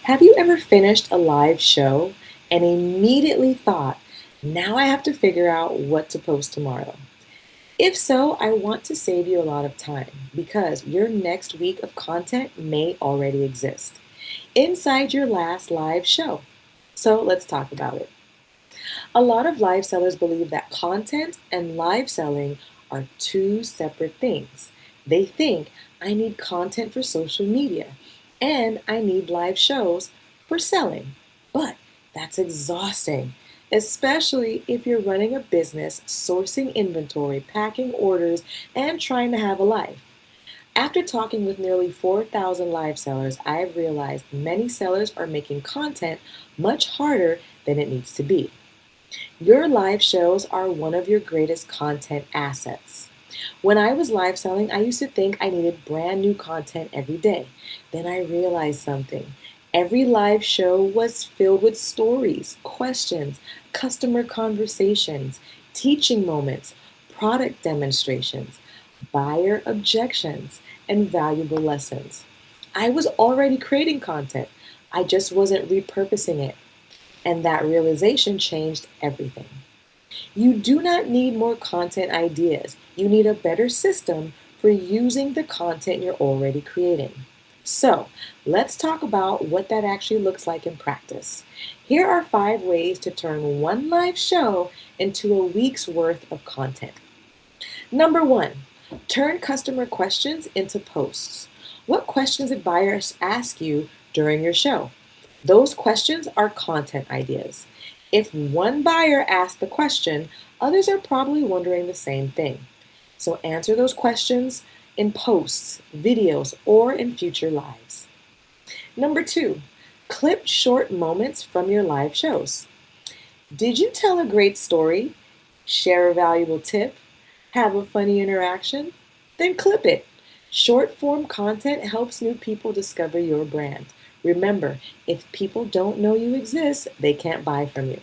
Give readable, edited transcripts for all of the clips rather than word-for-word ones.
Have you ever finished a live show and immediately thought, now I have to figure out what to post tomorrow? If so, I want to save you a lot of time because your next week of content may already exist inside your last live show. So let's talk about it. A lot of live sellers believe that content and live selling are two separate things. They think I need content for social media and I need live shows for selling. But that's exhausting, especially if you're running a business, sourcing inventory, packing orders, and trying to have a life. After talking with nearly 4,000 live sellers, I have realized many sellers are making content much harder than it needs to be. Your live shows are one of your greatest content assets. When I was live selling, I used to think I needed brand new content every day. Then I realized something. Every live show was filled with stories, questions, customer conversations, teaching moments, product demonstrations, buyer objections, and valuable lessons. I was already creating content. I just wasn't repurposing it. And that realization changed everything. You do not need more content ideas. You need a better system for using the content you're already creating. So, let's talk about what that actually looks like in practice. Here are 5 ways to turn one live show into a week's worth of content. Number 1, turn customer questions into posts. What questions did buyers ask you during your show? Those questions are content ideas. If one buyer asked the question, others are probably wondering the same thing. So answer those questions in posts, videos, or in future lives. Number 2, clip short moments from your live shows. Did you tell a great story, share a valuable tip, have a funny interaction? Then clip it. Short form content helps new people discover your brand. Remember, if people don't know you exist, they can't buy from you.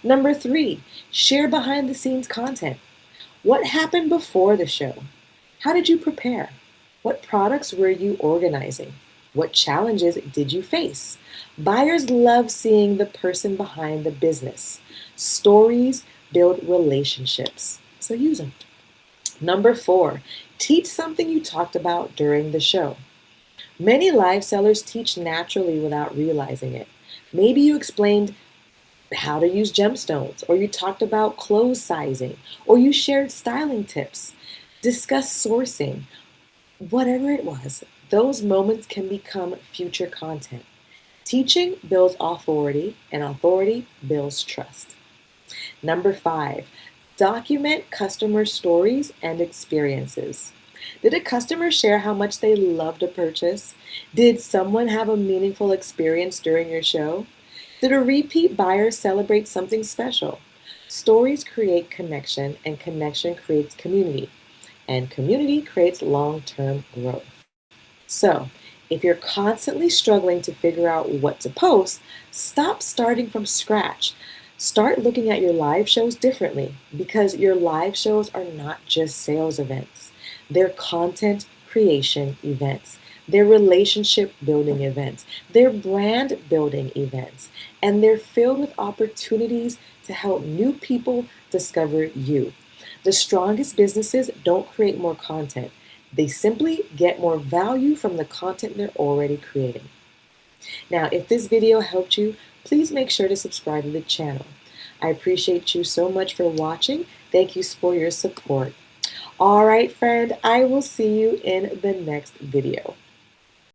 Number 3, share behind the scenes content. What happened before the show? How did you prepare? What products were you organizing? What challenges did you face? Buyers love seeing the person behind the business. Stories build relationships, so use them. Number 4, teach something you talked about during the show. Many live sellers teach naturally without realizing it. Maybe you explained how to use gemstones, or you talked about clothes sizing, or you shared styling tips, discussed sourcing, whatever it was. Those moments can become future content. Teaching builds authority, and authority builds trust. Number 5, document customer stories and experiences. Did a customer share how much they loved a purchase? Did someone have a meaningful experience during your show? Did a repeat buyer celebrate something special? Stories create connection, and connection creates community, and community creates long-term growth. So, if you're constantly struggling to figure out what to post, stop starting from scratch. Start looking at your live shows differently because your live shows are not just sales events. They're content creation events. They're relationship building events. They're brand building events. And they're filled with opportunities to help new people discover you. The strongest businesses don't create more content. They simply get more value from the content they're already creating. Now, if this video helped you, please make sure to subscribe to the channel. I appreciate you so much for watching. Thank you for your support. All right, friend, I will see you in the next video.